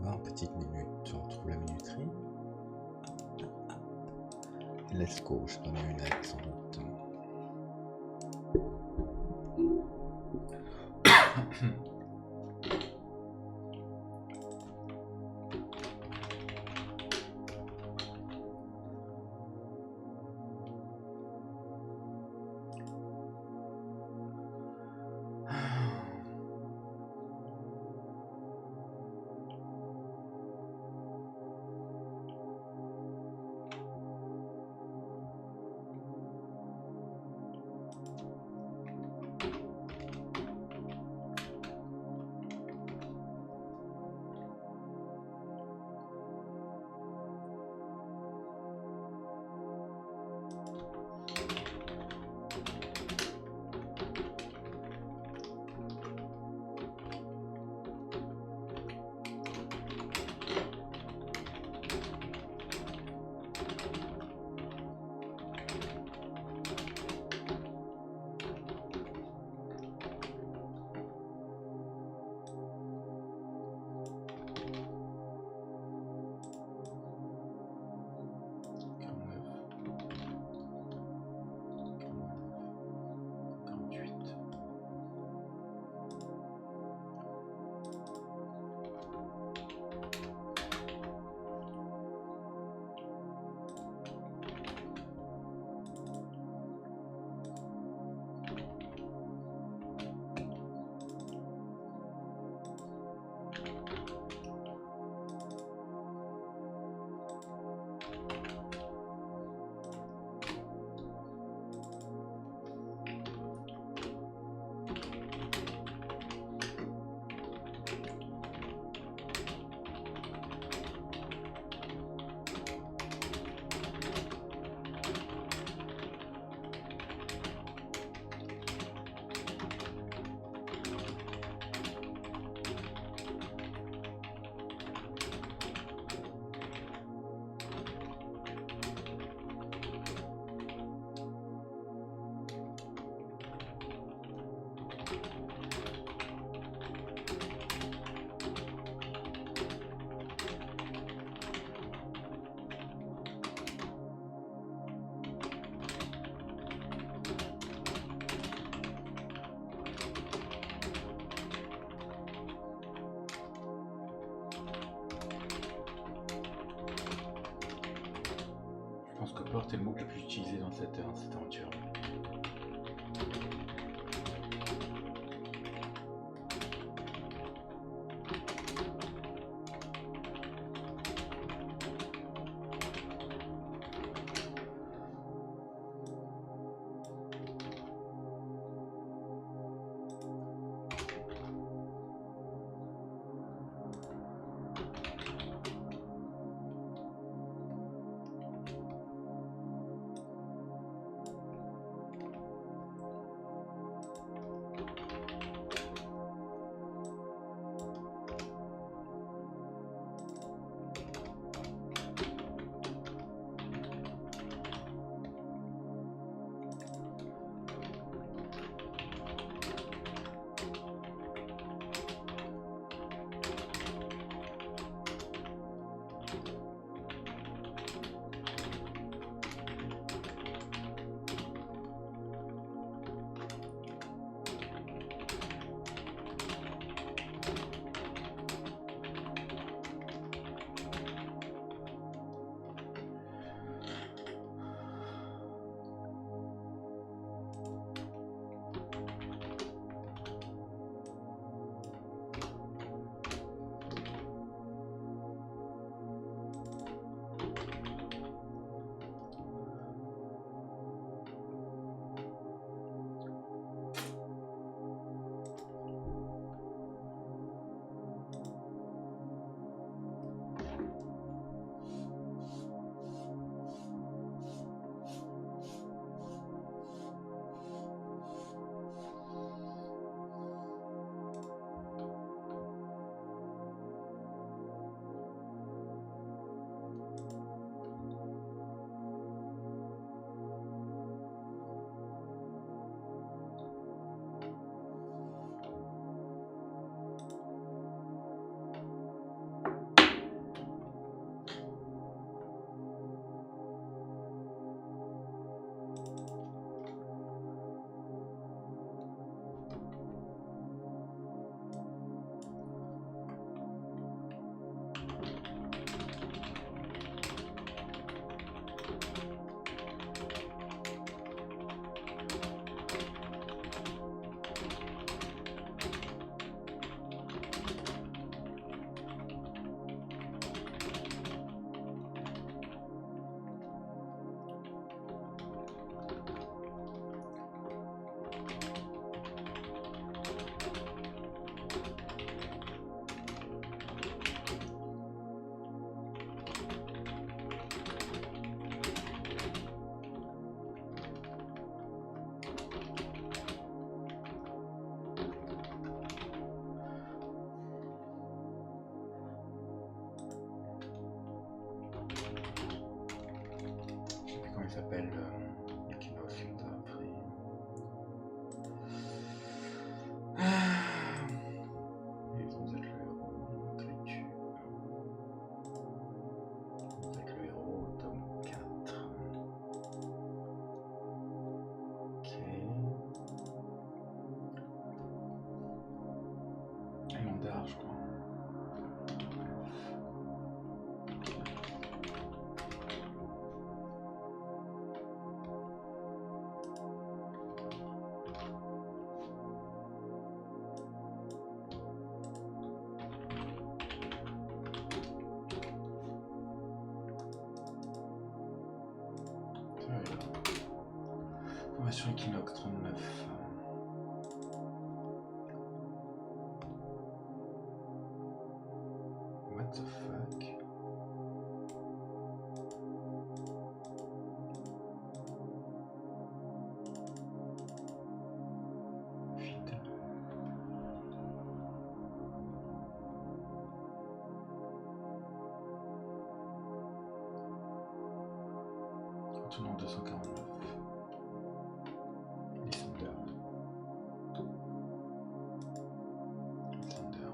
voir, petite minute, on trouve la minuterie. Let's go, je donne une lettre sans doute. Je pense que porte est le mot le plus utilisé dans cette aventure. s'appelle Equinox Free. Et vous êtes le héros, écriture. Vous êtes le héros, tome 4. Ok. Mandar, je crois. Formation Equinox 39. What the fuck? Vide. Contenant 249. Lysander. Lysander.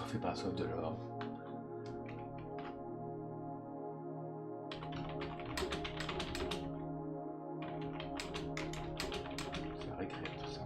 Fait par soif de l'or. Ça récrée tout ça.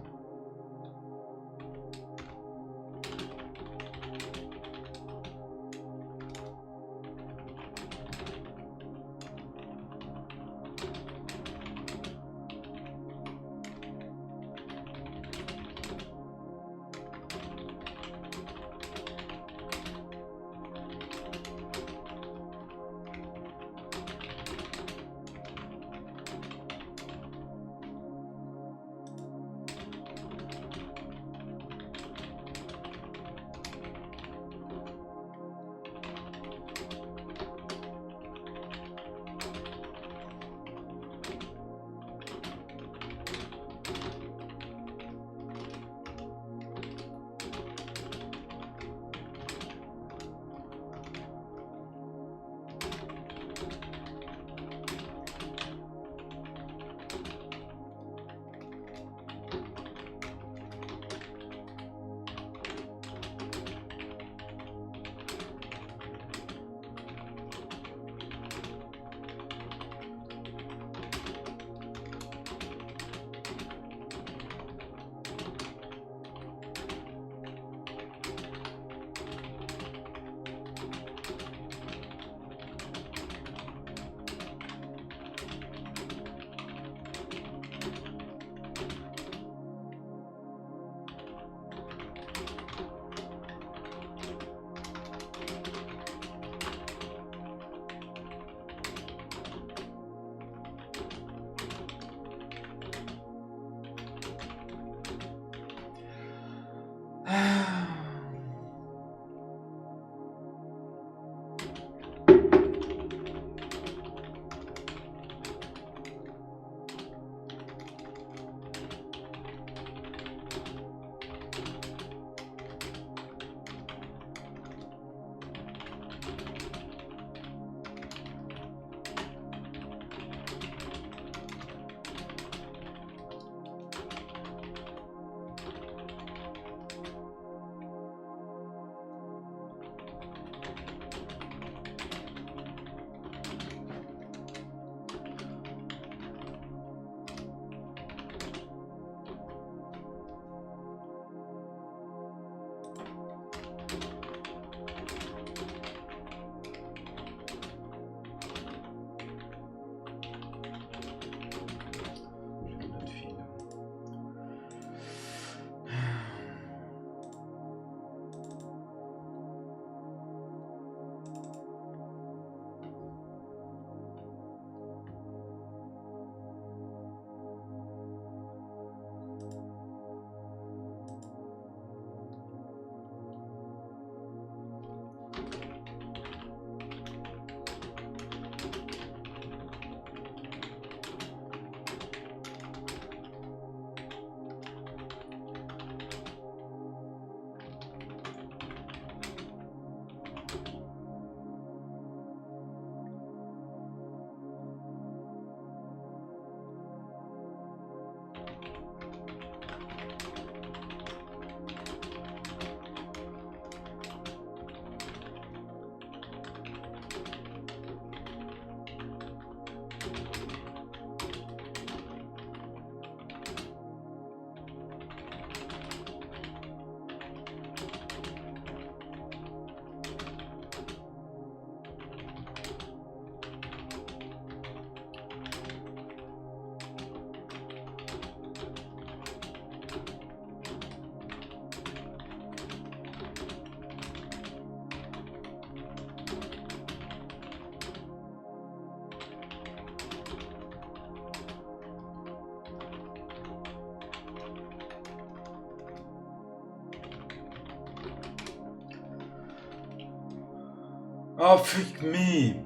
Oh, fuck me!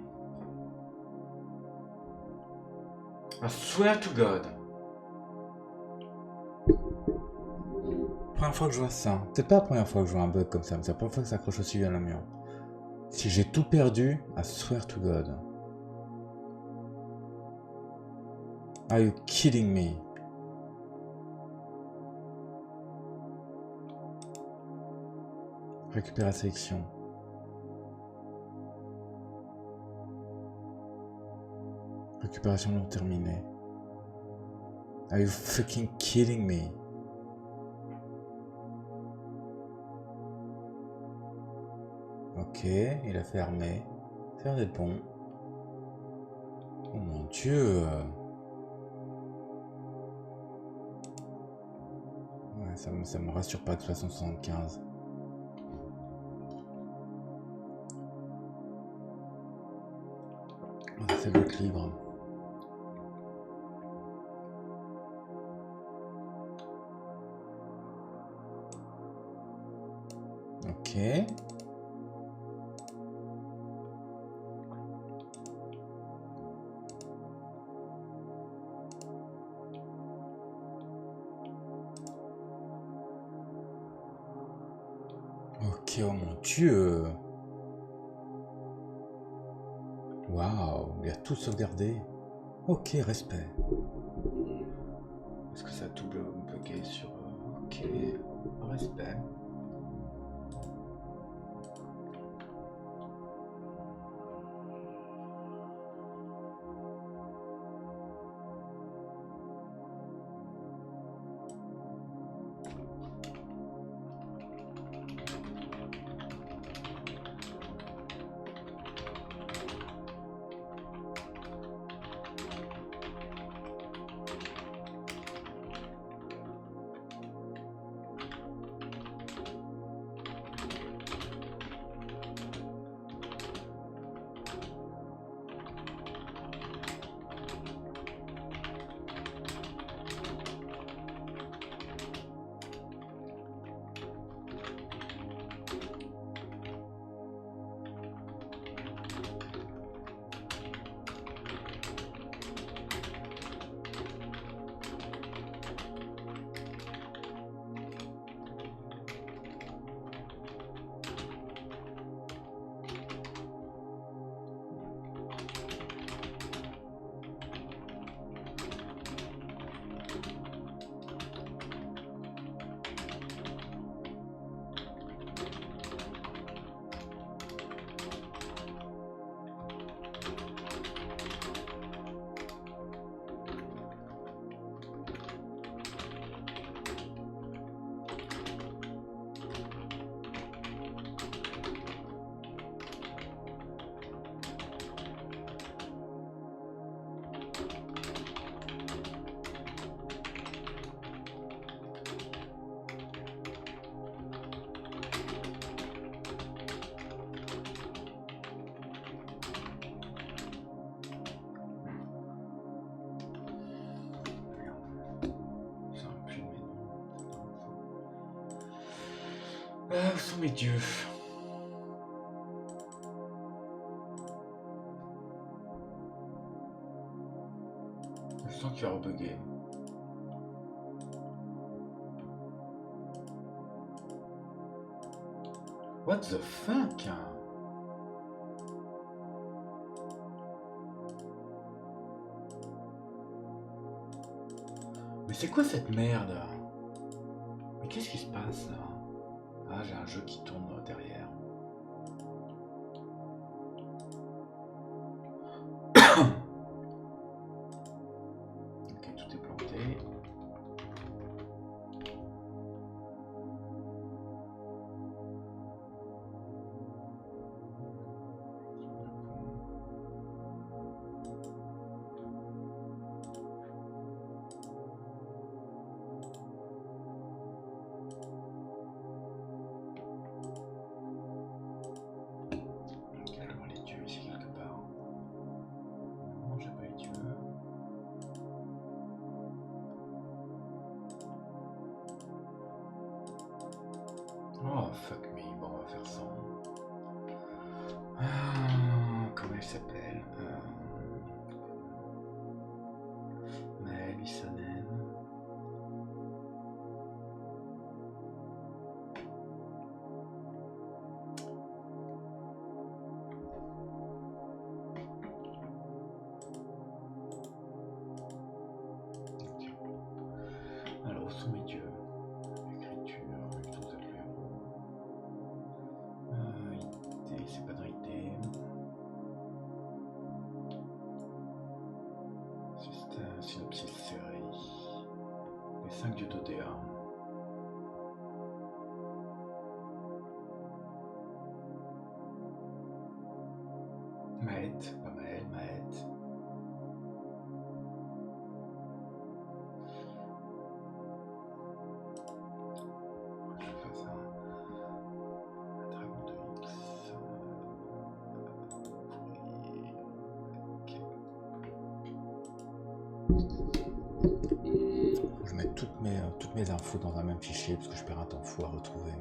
I swear to God. Première fois que je vois ça. Peut-être pas la première fois que je vois un bug comme ça, mais c'est la première fois que ça accroche aussi bien à la mur. Si j'ai tout perdu, I swear to God. Are you kidding me? Récupérer la sélection. Récupération non terminée. Are you fucking kidding me? Ok, il a fermé. Faire des ponts. Oh mon dieu! Ouais, ça me rassure pas que 75. C'est votre libre. Ok. Ok, oh mon dieu! Waouh, il a tout sauvegardé. Ok, respect. Est-ce que ça a tout bugué sur... Ok, respect. Où sont mes dieux? Je sens qu'il va rebugger. What the fuck? Mais c'est quoi cette merde? Mais qu'est-ce qui se passe là? Ah, j'ai un jeu qui tourne derrière. Ok, tout est planté. synopsis série. Les 5 dieux d'Odéa. Maët, pas Maël, Maët. Je vais faire ça. Un dragon de X. Faut que je mette toutes mes infos dans un même fichier parce que je perds un temps fou à retrouver.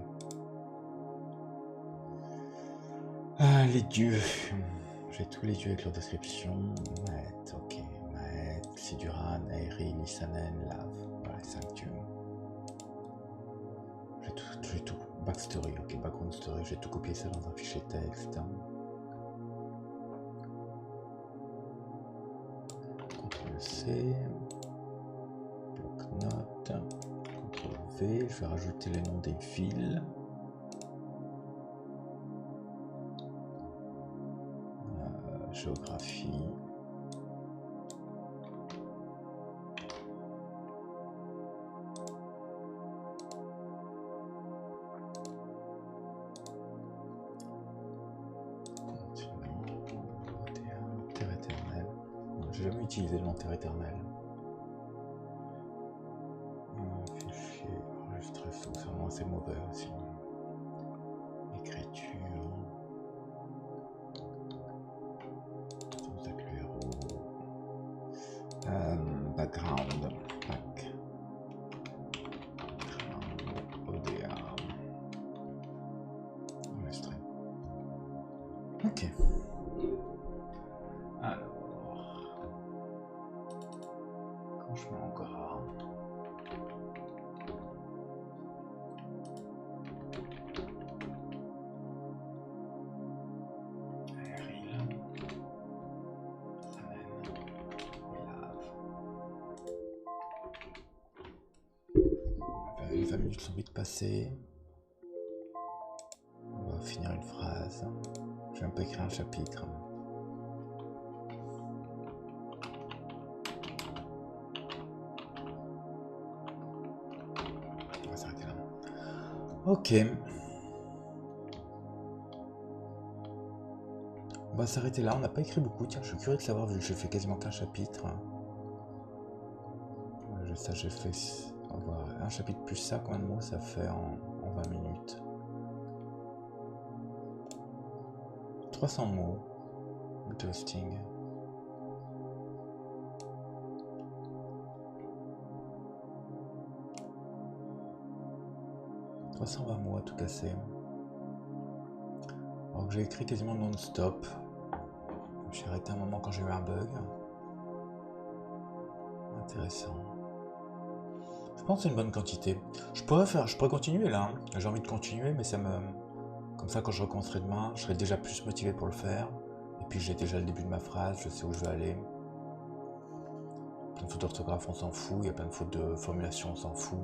Ah, les dieux. J'ai tous les dieux avec leur description. Maët, ok. Maët, Siduran, Aeri, Lysanen, Lave. Voilà les 5 dieux. J'ai tout. Backstory, ok. Background story. J'ai tout copié ça dans un fichier texte. CTRL-C. Bloc-notes. CTRL-V. Je vais rajouter les noms des villes. Géographie. Terre éternelle. J'ai jamais utilisé le nom Terre éternelle. Fichier enregistré sous, c'est vraiment assez mauvais aussi. Écriture. Background, ODA. Enregistré. Ok. Alors, quand je mets encore à... Les 20 minutes sont vite passées. On va finir une phrase. J'ai un peu écrit un chapitre. On va s'arrêter là. Ok. On va s'arrêter là. On n'a pas écrit beaucoup. Tiens, je suis curieux de savoir vu que j'ai fait quasiment qu'un chapitre. Ça, j'ai fait... On va voir. Un chapitre plus ça, combien de mots ça fait en 20 minutes? 300 mots. Interesting. « 320 mots à tout casser. » Alors que j'ai écrit quasiment non-stop. Je me suis arrêté un moment quand j'ai eu un bug. Intéressant. Je pense que c'est une bonne quantité. Je pourrais continuer là. Hein. J'ai envie de continuer, mais ça me... Comme ça, quand je recommencerai demain, je serai déjà plus motivé pour le faire. Et puis j'ai déjà le début de ma phrase, je sais où je vais aller. Plein de fautes d'orthographe, on s'en fout. Il y a plein de fautes de formulation, on s'en fout.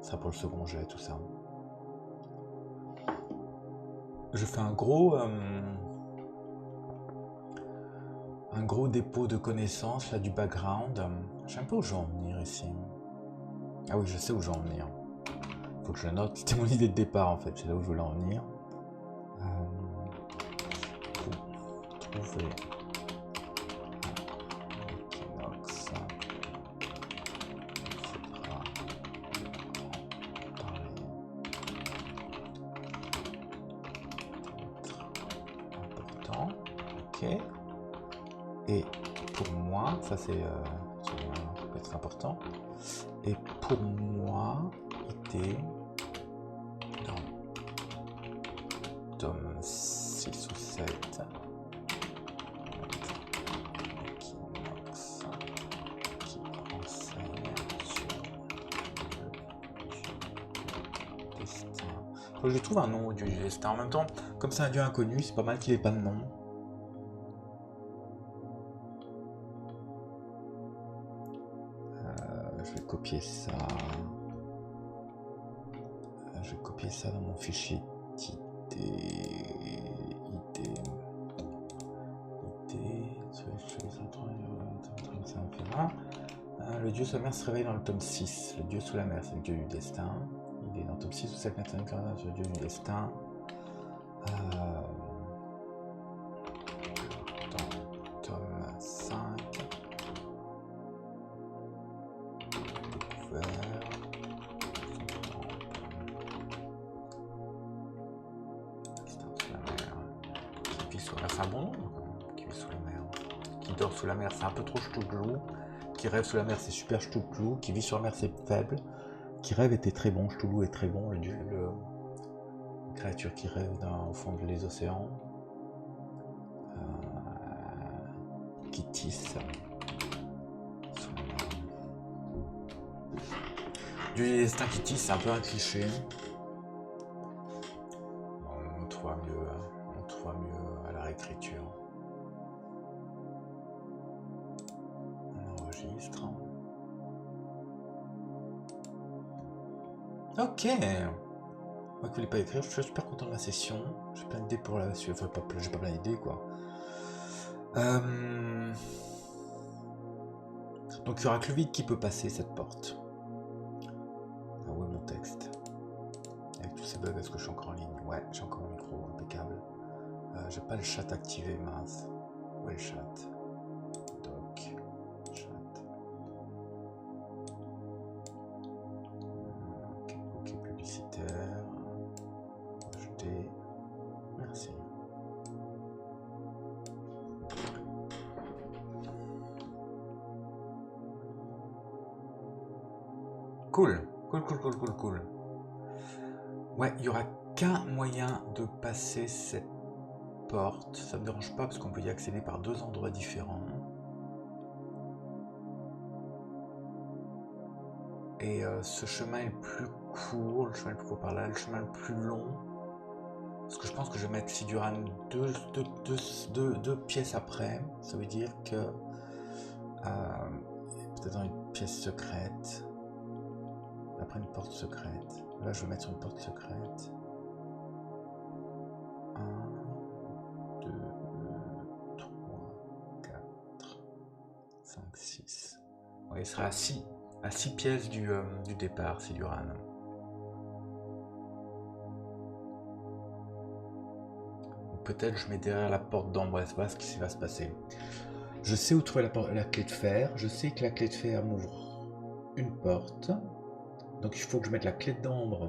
Ça sera pour le second jet, tout ça. Je fais un gros dépôt de connaissances là du background. Je sais un peu où je vais en venir ici. Ah oui, je sais où je vais en venir. Faut que je le note. C'était mon idée de départ en fait. C'est là où je voulais en venir. Faut trouver Equinox. Important. Ok. Et pour moi, ça c'est peut-être important. Et pour moi, idée dans tome 6 ou 7. Equinox qui enseigne sur le destin. Faut que je trouve un nom du destin. En même temps, comme c'est un dieu inconnu, c'est pas mal qu'il ait pas de nom. Je vais copier ça. Je vais copier ça dans mon fichier d'idées. Le dieu sous la mer se réveille dans le tome 6. Le dieu sous la mer, c'est le dieu du destin. Il est dans le tome 6 ou 7 c'est le dieu du destin. Dans tome 5. Découvert. Destin sous la mer. Qui vit sous la mer, c'est un bon nom, qui vit sous la mer. Qui dort sous la mer, c'est un peu trop ch'touglou. Qui rêve sous la mer, c'est super ch'touglou. Qui vit sur la mer, c'est faible. Qui rêve était très bon, ch'toulou est très bon. Le créature qui rêve au fond des océans. Qui tisse. Du destin qui tisse, c'est un peu un cliché. Bon, on trouvera mieux à la réécriture. On enregistre. Ok. Moi qui voulais pas écrire, je suis super content de ma session. J'ai plein d'idées pour la suite. Enfin, j'ai pas plein d'idées quoi. Donc il y aura que le vide qui peut passer cette porte. Ah ouais, mon texte. Avec tous ces bugs, est-ce que je suis encore en ligne? Ouais, j'ai encore mon micro impeccable. J'ai pas le chat activé, mince. Où est le chat? Doc. Chat. Ok, publicitaire. Rejeter. Merci. Cool. Ouais, il y aura qu'un moyen de passer cette porte. Ça me dérange pas parce qu'on peut y accéder par 2 endroits différents. Et ce chemin est le plus court, le chemin le plus court par là, le chemin le plus long. Parce que je pense que je vais mettre Siduran deux pièces après. Ça veut dire que peut-être dans une pièce secrète. Après une porte secrète. Là je vais mettre sur une porte secrète. 1, 2, 3, 4, 5, 6. Ouais, il sera à 6 pièces du départ, Siduran. Peut-être je mets derrière la porte d'Ambresse, voilà ce qui va se passer. Je sais où trouver la clé de fer. Je sais que la clé de fer m'ouvre une porte. Donc il faut que je mette la clé d'ambre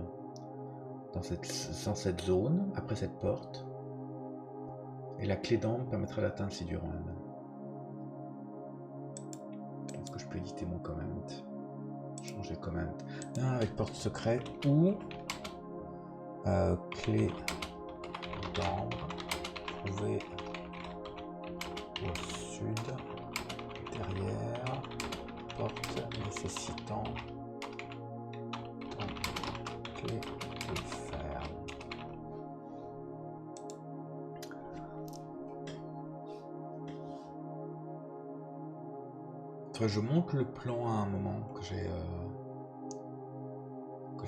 dans cette zone, après cette porte. Et la clé d'ambre permettra d'atteindre Siduran. Est-ce que je peux éditer mon comment? Changer comment. Avec porte secrète ou clé d'ambre trouvée au sud, derrière, porte nécessitant clé de fer. Je monte le plan à un moment que j'ai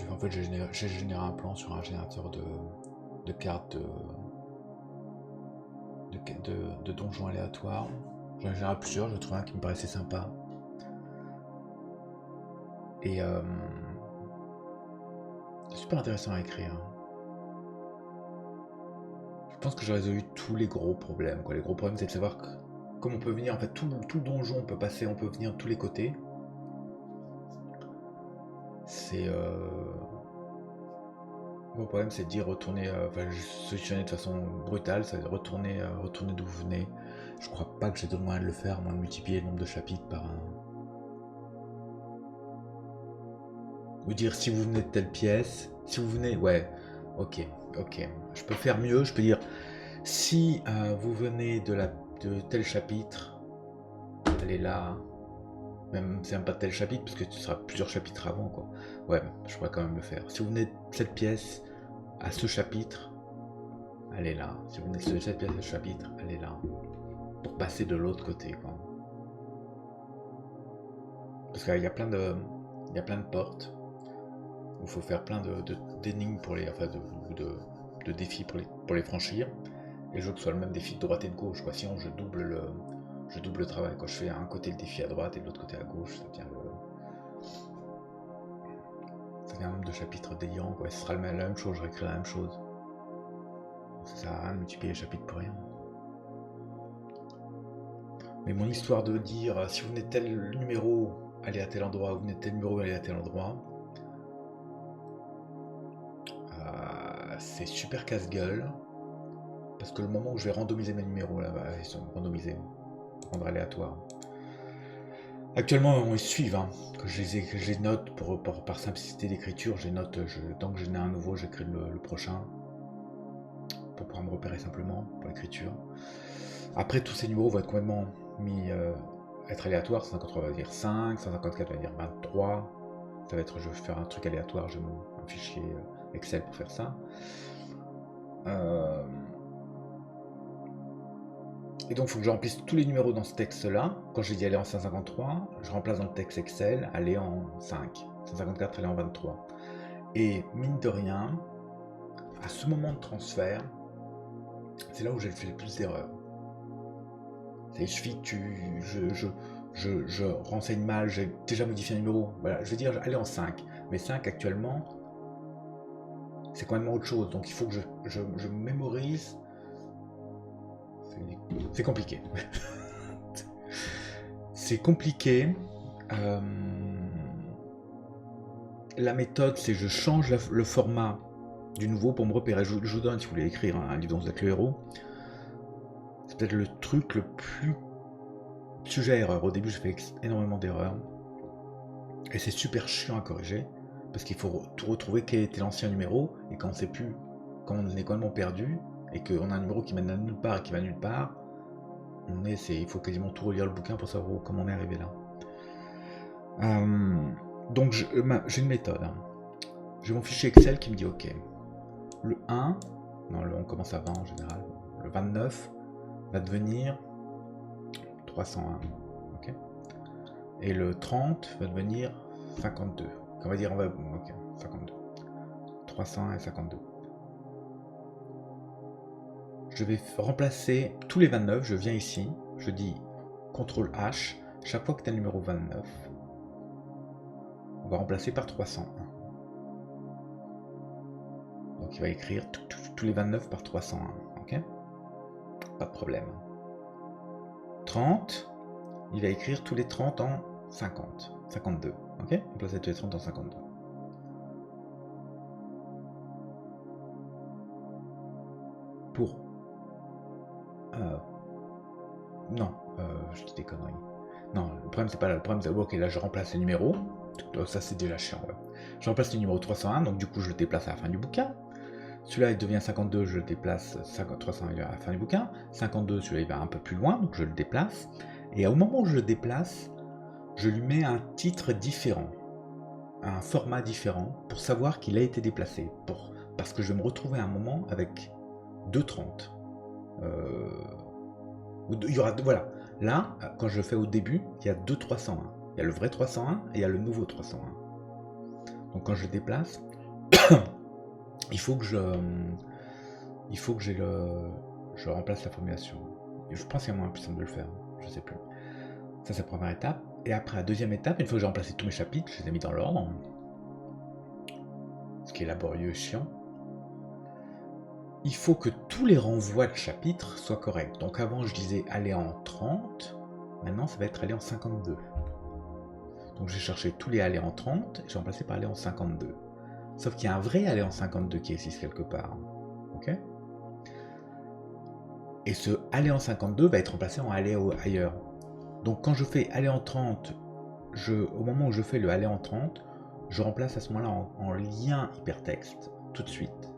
en fait j'ai généré un plan sur un générateur de cartes de donjons aléatoires. J'en ai généré plusieurs, je trouve un qui me paraissait sympa. Et c'est super intéressant à écrire. Je pense que j'ai résolu tous les gros problèmes. Les gros problèmes, c'est de savoir comment on peut venir. En fait, tout le donjon, on peut venir de tous les côtés. C'est le problème, c'est de dire retourner, solutionner de façon brutale, c'est retourner d'où vous venez. Je crois pas que j'ai d'autre moyen de le faire, à moins de multiplier le nombre de chapitres par un. Ou dire si vous venez de telle pièce, si vous venez, ouais, ok. Je peux faire mieux, je peux dire si vous venez de tel chapitre, allez là. Même c'est même pas tel chapitre parce que tu seras plusieurs chapitres avant quoi. Ouais, je pourrais quand même le faire. Si vous venez de cette pièce à ce chapitre, allez là. Si vous venez de cette pièce à ce chapitre, allez là. Pour passer de l'autre côté quoi. Parce qu'il y a plein de portes. Il faut faire plein d'énigmes pour les, de défis pour les franchir. Et je veux que ce soit le même défi de droite et de gauche quoi. Sinon je double je double le travail. Quand je fais un côté le défi à droite et de l'autre côté à gauche, ça devient un nombre de chapitres délirant, quoi. Ce sera la même chose, je réécris la même chose. Ça sert à rien de multiplier les chapitres pour rien. Mais mon histoire de dire, si vous venez de tel numéro, allez à tel endroit, vous venez de tel numéro, allez à tel endroit, c'est super casse-gueule. Parce que le moment où je vais randomiser mes numéros, là, ils sont randomisés, rendre aléatoire. Actuellement, ils suivent. Hein. Que je les note par simplicité d'écriture. Tant que j'en ai un nouveau, j'écris le prochain. Pour pouvoir me repérer simplement pour l'écriture. Après, tous ces numéros vont être complètement mis être aléatoires. 153 va dire 5, 154 va dire 23. Ça va être, je vais faire un truc aléatoire. J'ai un fichier Excel pour faire ça. Et donc il faut que je remplisse tous les numéros dans ce texte-là. Quand j'ai dit aller en 153, je remplace dans le texte Excel, aller en 5. 154, aller en 23. Et mine de rien, à ce moment de transfert, c'est là où j'ai fait le plus d'erreurs. Il suffit que je renseigne mal, j'ai déjà modifié un numéro. Voilà, je vais dire aller en 5. Mais 5 actuellement, c'est quand même autre chose. Donc il faut que je mémorise. C'est compliqué. C'est compliqué. La méthode, c'est je change le format du nouveau pour me repérer. Je vous donne, si vous voulez écrire un livre dont vous êtes le héros, c'est peut-être le truc le plus sujet à erreur. Au début, je fais énormément d'erreurs. Et c'est super chiant à corriger. Parce qu'il faut tout retrouver quel était l'ancien numéro. Et quand on ne sait plus, quand on est complètement perdu, et qu'on a un numéro qui mène à nulle part et qui va nulle part, il faut quasiment tout relire le bouquin pour savoir comment on est arrivé là. Donc j'ai une méthode. Hein. J'ai mon fichier Excel qui me dit ok, le 1, non on commence à 20 en général, le 29 va devenir 301, ok, et le 30 va devenir 52. On va dire, ok, 52. 301 et 52. Je vais remplacer tous les 29, je viens ici, je dis CTRL H, chaque fois que tu as le numéro 29, on va remplacer par 301. Donc il va écrire tous les 29 par 301, ok? Pas de problème. 30, il va écrire tous les 30 en 50, 52, ok? Remplacer tous les 30 en 52. Pour... non, je dis des conneries. Non, le problème c'est pas là, le problème c'est... Ok, là je remplace les numéros, ça c'est déjà chiant, ouais. Je remplace le numéro 301, donc du coup je le déplace à la fin du bouquin. Celui-là il devient 52, je le déplace, 301 il est à la fin du bouquin. 52, celui-là il va un peu plus loin, donc je le déplace. Et au moment où je le déplace, je lui mets un titre différent, un format différent, pour savoir qu'il a été déplacé. Parce que je vais me retrouver à un moment avec 2,30. Il y aura, voilà. Là, quand je le fais au début, il y a 2,301. Il y a le vrai 301 et il y a le nouveau 301. Donc quand je le déplace, il faut que je remplace la formulation. Et je pense qu'il y a un moyen plus simple de le faire, je sais plus. Ça c'est la première étape. Et après, la deuxième étape, une fois que j'ai remplacé tous mes chapitres, je les ai mis dans l'ordre. Ce qui est laborieux et chiant. Il faut que tous les renvois de chapitres soient corrects. Donc avant, je disais aller en 30. Maintenant, ça va être aller en 52. Donc j'ai cherché tous les aller en 30 et j'ai remplacé par aller en 52. Sauf qu'il y a un vrai aller en 52 qui existe quelque part. Ok ? Et ce aller en 52 va être remplacé en aller ailleurs. Donc quand je fais aller en 30, au moment où je fais le aller en 30, je remplace à ce moment-là en lien hypertexte tout de suite.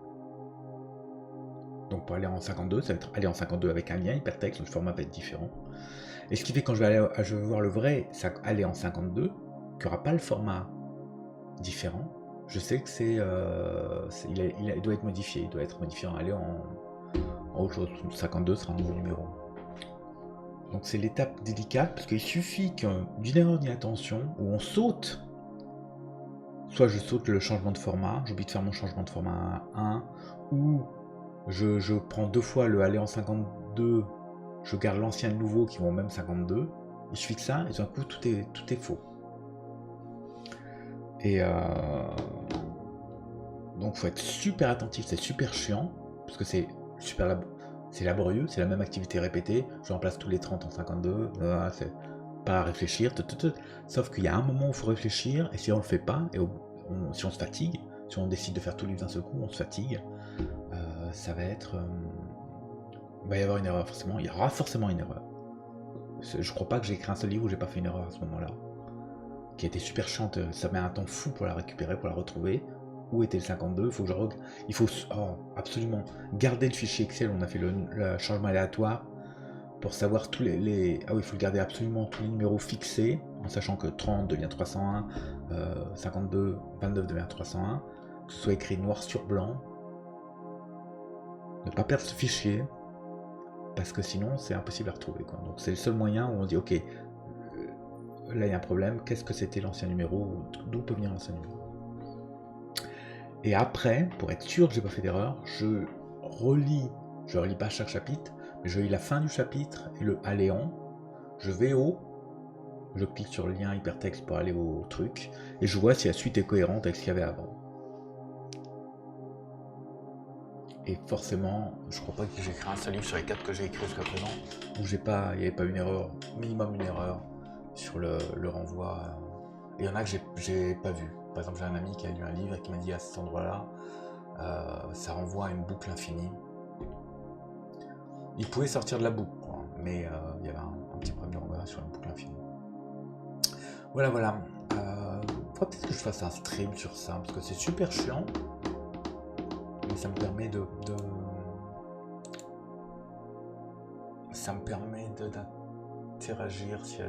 Donc pour aller en 52, ça va être aller en 52 avec un lien hypertexte, le format va être différent. Et ce qui fait que quand je vais voir le vrai, ça aller en 52, qui n'aura pas le format différent, je sais que il doit être modifié. Il doit être modifié en aller en autre chose. 52 sera un nouveau numéro. Donc c'est l'étape délicate, parce qu'il suffit d'une erreur d'inattention, où on saute, soit je saute le changement de format, j'oublie de faire mon changement de format à 1, ou je prends deux fois le aller en 52 je garde l'ancien et le nouveau qui vont au même 52, et je fixe ça, et d'un coup, tout est faux. Et donc, faut être super attentif, c'est super chiant, parce que c'est c'est laborieux, c'est la même activité répétée, je remplace tous les 30 en 52, c'est pas à réfléchir, sauf qu'il y a un moment où il faut réfléchir, et si on le fait pas, et si on se fatigue, si on décide de faire tout le livre d'un seul coup, on se fatigue, ça va être... il va y avoir une erreur forcément, il y aura forcément une erreur. Je crois pas que j'ai écrit un seul livre où j'ai pas fait une erreur à ce moment-là, qui a été super chiante, ça met un temps fou pour la récupérer, pour la retrouver. Où était le 52? Il faut absolument garder le fichier Excel, on a fait le changement aléatoire, pour savoir tous ah oui, il faut le garder absolument tous les numéros fixés, en sachant que 30 devient 301, 52, 29 devient 301, que ce soit écrit noir sur blanc. Ne pas perdre ce fichier, parce que sinon c'est impossible à retrouver, quoi. Donc c'est le seul moyen où on dit ok, là il y a un problème, qu'est-ce que c'était l'ancien numéro, d'où peut venir l'ancien numéro. Et après, pour être sûr que j'ai pas fait d'erreur, je relis pas chaque chapitre, mais je lis la fin du chapitre et le Aléon, je vais je clique sur le lien hypertexte pour aller au truc, et je vois si la suite est cohérente avec ce qu'il y avait avant. Et forcément, je crois pas que j'ai écrit un seul livre sur les 4 que j'ai écrits jusqu'à présent, où il n'y avait pas une erreur, minimum une erreur, sur le renvoi. Et il y en a que j'ai pas vu. Par exemple, j'ai un ami qui a lu un livre et qui m'a dit à cet endroit-là, ça renvoie à une boucle infinie. Il pouvait sortir de la boucle, quoi, mais il y avait un petit problème de renvoi sur une boucle infinie. Voilà. Faudrait peut-être que je fasse un stream sur ça, parce que c'est super chiant, mais ça me permet d'interagir s'il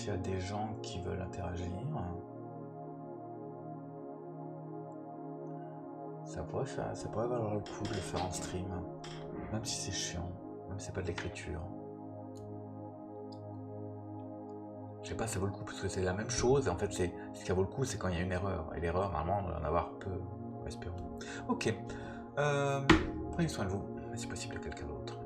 y a des gens qui veulent interagir. Ça pourrait valoir le coup de le faire en stream, même si c'est chiant, même si c'est pas de l'écriture. Je sais pas, ça vaut le coup parce que c'est la même chose, et en fait, ce qui vaut le coup, c'est quand il y a une erreur. Et l'erreur, normalement, on doit en avoir peu, espérons. Ok, prenez soin de vous, mais c'est possible de quelqu'un d'autre.